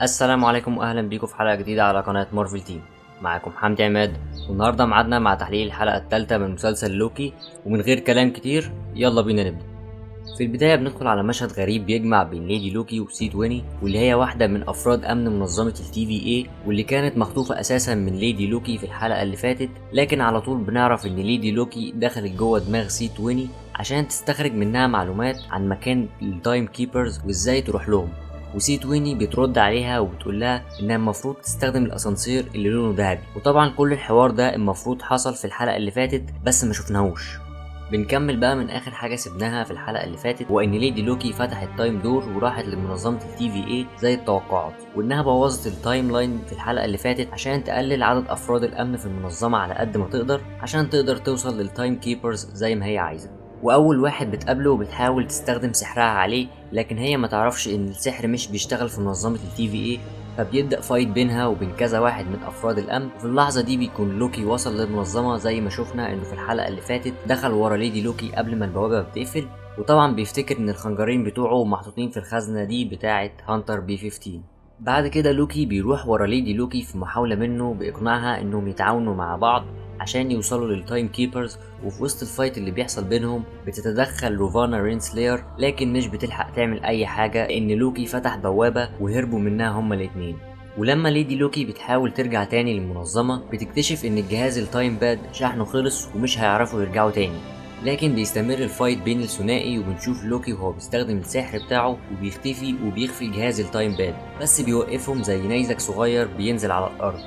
السلام عليكم واهلا بيكم في حلقه جديده على قناه مارفل تيم. معاكم حمدي عماد، والنهارده ميعادنا مع تحليل الحلقه الثالثه من مسلسل لوكي. ومن غير كلام كتير يلا بينا نبدا. في البدايه بندخل على مشهد غريب بيجمع بين ليدي لوكي وسيد ويني، واللي هي واحده من افراد امن منظمه التي في اي، واللي كانت مخطوفه اساسا من ليدي لوكي في الحلقه اللي فاتت. لكن على طول بنعرف ان ليدي لوكي دخلت جوه دماغ سيد ويني عشان تستخرج منها معلومات عن مكان التايم كيبرز وازاي تروح لهم. وسي تويني بترد عليها وبتقول لها انها المفروض تستخدم الاسانسير اللي لونه ذهبي. وطبعا كل الحوار ده المفروض حصل في الحلقه اللي فاتت بس ما شفناهوش. بنكمل بقى من اخر حاجه سبناها في الحلقه اللي فاتت، وان ليدي لوكي فتحت تايم دور وراحت لمنظمه التي في اي زي التوقعات، وانها بوظت التايم لاين في الحلقه اللي فاتت عشان تقلل عدد افراد الامن في المنظمه على قد ما تقدر، عشان تقدر توصل للتايم كيبرز زي ما هي عايزه. واول واحد بتقابله بتحاول تستخدم سحرها عليه، لكن هي ما تعرفش ان السحر مش بيشتغل في منظمه التي في اي. فبيبدا فايت بينها وبين كذا واحد من افراد الامن، وفي اللحظه دي بيكون لوكي وصل للمنظمه زي ما شفنا انه في الحلقه اللي فاتت دخل ورا ليدي لوكي قبل ما البوابه بتقفل. وطبعا بيفتكر ان الخنجرين بتوعه محطوطين في الخزنه دي بتاعه هانتر بي 15. بعد كده لوكي بيروح ورا ليدي لوكي في محاوله منه باقناعها انهم يتعاونوا مع بعض عشان يوصلوا للتايم كيبرز. وفي وسط الفايت اللي بيحصل بينهم بتتدخل روفانا رينسلير، لكن مش بتلحق تعمل اي حاجه لان لوكي فتح بوابه وهربوا منها هما الاتنين. ولما ليدي لوكي بتحاول ترجع تاني للمنظمه بتكتشف ان الجهاز التايم باد شحنه خلص ومش هيعرفوا يرجعوا تاني. لكن بيستمر الفايت بين الثنائي، وبنشوف لوكي وهو بيستخدم السحر بتاعه وبيختفي وبيخفي جهاز التايم باد، بس بيوقفهم زي نيزك صغير بينزل على الارض.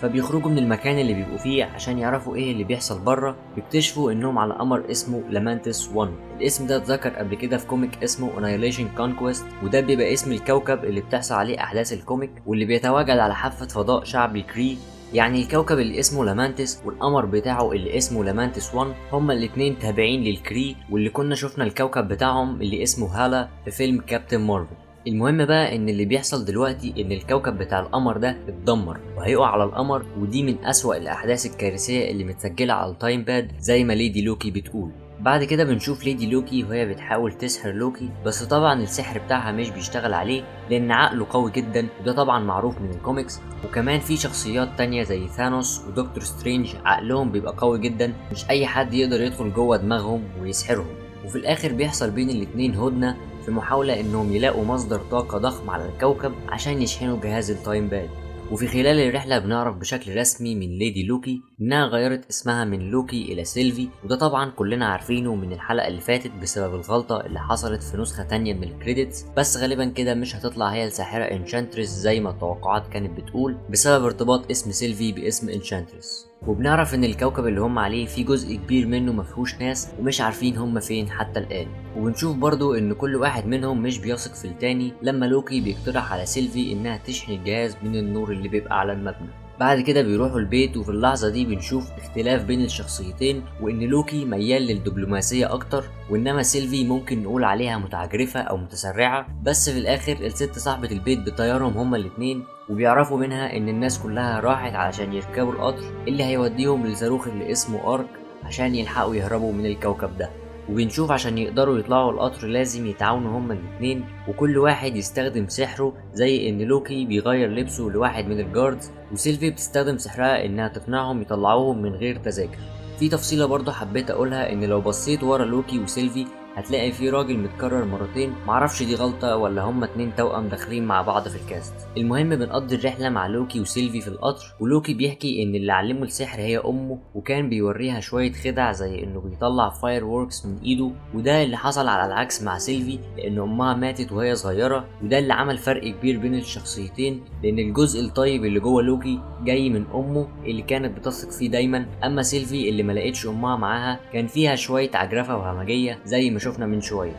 فبيخرجوا من المكان اللي بيبقوا فيه عشان يعرفوا ايه اللي بيحصل بره. بيكتشفوا انهم على قمر اسمه لامانتس 1. الاسم ده اتذكر قبل كده في كوميك اسمه Annihilation Conquest، وده بيبقى اسم الكوكب اللي بتحصل عليه احداث الكوميك، واللي بيتواجد على حافة فضاء شعبي كري. يعني الكوكب اللي اسمه لامانتس والقمر بتاعه اللي اسمه لامانتس 1 هما الاتنين تابعين للكري، واللي كنا شفنا الكوكب بتاعهم اللي اسمه هالا في فيلم كابتن مارفل. المهم بقى ان اللي بيحصل دلوقتي ان الكوكب بتاع القمر ده اتدمر وهيقع على القمر، ودي من اسوأ الاحداث الكارثية اللي متسجلة على التايم باد زي ما ليدي لوكي بتقول. بعد كده بنشوف ليدي لوكي وهي بتحاول تسحر لوكي، بس طبعا السحر بتاعها مش بيشتغل عليه لان عقله قوي جدا، وده طبعا معروف من الكوميكس. وكمان في شخصيات تانية زي ثانوس ودكتور سترينج عقلهم بيبقى قوي جدا، مش اي حد يقدر يدخل جوه دماغهم ويسحرهم. وفي الاخر بيحصل بين الاتنين هدنة في محاولة انهم يلاقوا مصدر طاقة ضخم على الكوكب عشان يشحنوا جهاز التايم باد. وفي خلال الرحلة بنعرف بشكل رسمي من ليدي لوكي انها غيرت اسمها من لوكي الى سيلفي، وده طبعا كلنا عارفينه من الحلقة اللي فاتت بسبب الغلطة اللي حصلت في نسخة تانية من الكريدتس. بس غالبا كده مش هتطلع هي الساحرة انشانتريس زي ما التوقعات كانت بتقول بسبب ارتباط اسم سيلفي باسم انشانتريس. وبنعرف ان الكوكب اللي هم عليه في جزء كبير منه مفيهوش ناس ومش عارفين هم فين حتى الان. وبنشوف برضو ان كل واحد منهم مش بيثق في التاني لما لوكي بيقترح على سيلفي انها تشحن الجهاز من النور اللي بيبقى على المبنى. بعد كده بيروحوا البيت، وفي اللحظة دي بنشوف اختلاف بين الشخصيتين، وان لوكي ميال للدبلوماسية اكتر، وانما سيلفي ممكن نقول عليها متعجرفة او متسرعة. بس في الاخر الست صاحبة البيت بتطيرهم هما الاتنين، وبيعرفوا منها ان الناس كلها راحت علشان يركبوا القطر اللي هيوديهم للصاروخ اللي اسمه ارك عشان يلحقوا يهربوا من الكوكب ده. وبنشوف عشان يقدروا يطلعوا القطر لازم يتعاونوا هما الاتنين، وكل واحد يستخدم سحره، زي ان لوكي بيغير لبسه لواحد من الجاردز، وسيلفي بتستخدم سحرها انها تقنعهم يطلعوهم من غير تذاكر. في تفصيلة برضه حبيت اقولها، ان لو بصيت ورا لوكي وسيلفي هتلاقي في راجل متكرر مرتين، معرفش دي غلطة ولا هما اتنين توأم داخلين مع بعض في الكاست. المهم بنقضي الرحلة مع لوكي وسيلفي في القطر، ولوكي بيحكي ان اللي علمه السحر هي امه، وكان بيوريها شوية خدع زي انه بيطلع فاير ووركس من ايده، وده اللي حصل على العكس مع سيلفي لان امها ماتت وهي صغيرة، وده اللي عمل فرق كبير بين الشخصيتين، لان الجزء الطيب اللي جوه لوكي جاي من امه اللي كانت بتثق فيه دايما، اما سيلفي اللي ملقتش امها معاها كان فيها شوية عجرفة وهمجية زي ما شفنا من شوية.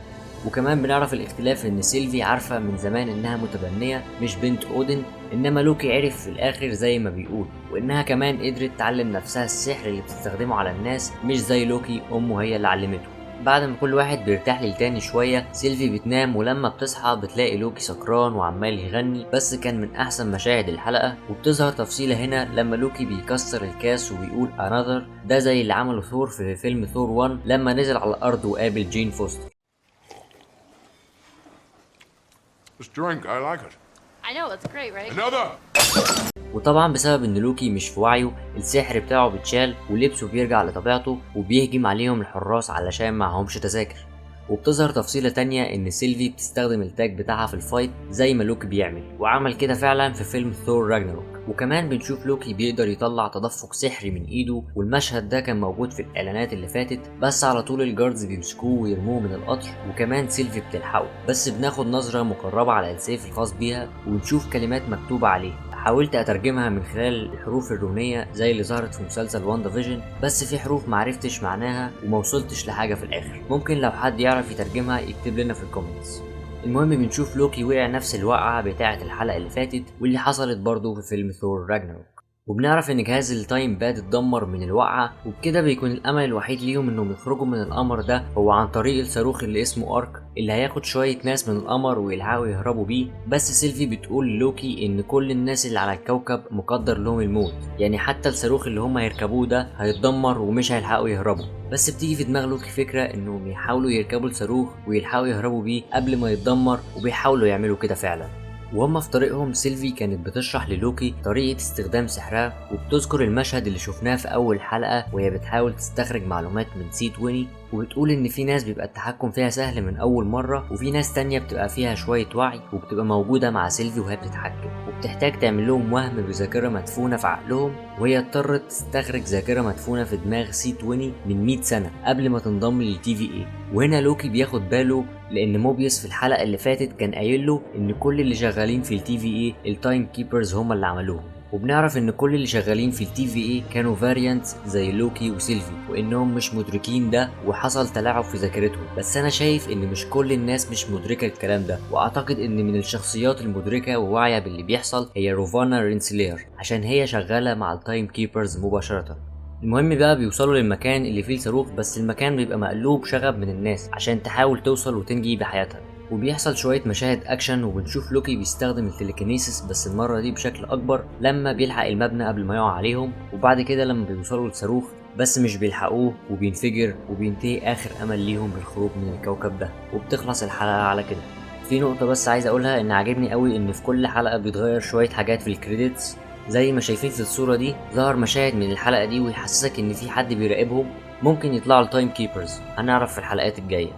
وكمان بنعرف الاختلاف ان سيلفي عارفة من زمان انها متبنية مش بنت اودن، انما لوكي عرف في الاخر زي ما بيقول، وانها كمان قدرت تعلم نفسها السحر اللي بتستخدمه على الناس، مش زي لوكي امه هي اللي علمته. بعد ما كل واحد بيرتاح للتاني شوية سيلفي بتنام، ولما بتصحى بتلاقي لوكي سكران وعمال يغني، بس كان من احسن مشاهد الحلقة. وبتظهر تفصيلة هنا لما لوكي بيكسر الكاس وبيقول another، ده زي اللي عمله ثور في فيلم ثور 1 لما نزل على الارض وقابل جين فوستر. This drink, I like it. I know, it's great, right? Another! وطبعا بسبب ان لوكي مش في وعيه السحر بتاعه بيتشال ولبسه بيرجع لطبيعته وبيهجم عليهم الحراس علشان معهمش تذاكر. وبتظهر تفصيلة تانية ان سيلفي بتستخدم التاج بتاعها في الفايت زي ما لوكي بيعمل، وعمل كده فعلا في فيلم ثور راجناروك. وكمان بنشوف لوكي بيقدر يطلع تدفق سحري من ايده، والمشهد ده كان موجود في الاعلانات اللي فاتت، بس على طول الجاردز بيمسكوه ويرموه من القطر، وكمان سيلفي بتلحقه، بس بناخد نظرة مقربة على السيف الخاص بيها ونشوف كلمات مكتوبة عليه. حاولت اترجمها من خلال الحروف الرونية زي اللي ظهرت في مسلسل واندا فيجن، بس في حروف معرفتش معناها وموصلتش لحاجة في الاخر. ممكن لو حد يعرف يترجمها يكتب لنا في الكومنتس. المهم بنشوف لوكي وقع نفس الوقعة بتاعة الحلقة اللي فاتت واللي حصلت برضه في فيلم ثور راجناروك، وبنعرف ان جهاز التايم باد اتدمر من الوقعة، وبكده بيكون الامل الوحيد ليهم انهم يخرجوا من القمر ده هو عن طريق الصاروخ اللي اسمه ارك، اللي هياخد شوية ناس من القمر ويلحقوا يهربوا بيه. بس سيلفي بتقول لوكي ان كل الناس اللي على الكوكب مقدر لهم الموت، يعني حتى الصاروخ اللي هم هيركبوه ده هيتدمر ومش هيلحقوا يهربوا. بس بتيجي في دماغ لوكي فكرة انهم يحاولوا يركبوا الصاروخ ويلحقوا يهربوا بيه قبل ما يتدمر، وبيحاولوا يعملوا كده فعلا. وهم في طريقهم سيلفي كانت بتشرح للوكي طريقة استخدام سحرها، وبتذكر المشهد اللي شفناه في أول حلقة وهي بتحاول تستخرج معلومات من سي 20، وبتقول إن في ناس بيبقى التحكم فيها سهل من أول مرة، وفي ناس تانية بتبقى فيها شوية وعي وبتبقى موجودة مع سيلفي وهي بتتحكم، وبتحتاج تعمل لهم وهم بذاكرة مدفونة في عقلهم، وهي اضطرت تستخرج ذاكرة مدفونة في دماغ سي 20 من 100 سنة قبل ما تنضم للتي في اي. وهنا لوكي بياخد باله لان موبيوس في الحلقة اللي فاتت كان قايل له ان كل اللي شغالين في التي في اي التايم كيبرز هم اللي عملوهم، وبنعرف ان كل اللي شغالين في التي في اي كانوا فاريانتس زي لوكي وسيلفي، وانهم مش مدركين ده وحصل تلاعب في ذاكرتهم. بس انا شايف ان مش كل الناس مش مدركة الكلام ده، واعتقد ان من الشخصيات المدركة وواعية باللي بيحصل هي روفانا رينسلير، عشان هي شغالة مع التايم كيبرز مباشرة. المهم بقى بيوصلوا للمكان اللي فيه الصاروخ، بس المكان بيبقى مقلوب شغب من الناس عشان تحاول توصل وتنجي بحياتها، وبيحصل شوية مشاهد اكشن، وبنشوف لوكي بيستخدم التليكينيسيس بس المرة دي بشكل اكبر لما بيلحق المبنى قبل ما يقع عليهم، وبعد كده لما بيوصلوا للصاروخ بس مش بيلحقوه وبينفجر، وبينتهي اخر امل ليهم بالخروج من الكوكب ده، وبتخلص الحلقة على كده. في نقطة بس عايز اقولها، ان عاجبني قوي ان في كل حلقة بيتغير شوية حاجات في الكريديتس، زي ما شايفين في الصورة دي ظهر مشاهد من الحلقة دي ويحسسك ان في حد بيراقبهم، ممكن يطلعوا التايم كيبرز، هنعرف في الحلقات الجاية.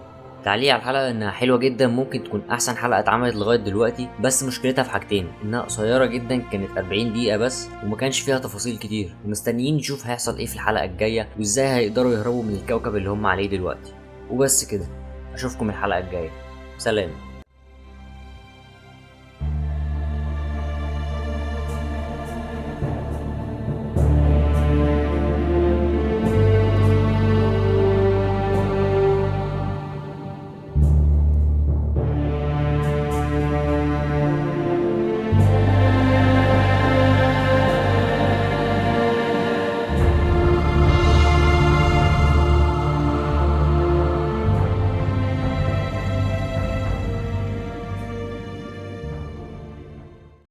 تعليق على الحلقة انها حلوة جدا، ممكن تكون احسن حلقة اتعملت لغاية دلوقتي، بس مشكلتها في حاجتين، انها قصيرة جدا كانت 40 دقيقة بس وما كانش فيها تفاصيل كتير، ومستنيين نشوف هيحصل ايه في الحلقة الجاية وازاي هيقدروا يهربوا من الكوكب اللي هم عليه دلوقتي. وبس كده، اشوفكم الحلقة الجاية، سلام.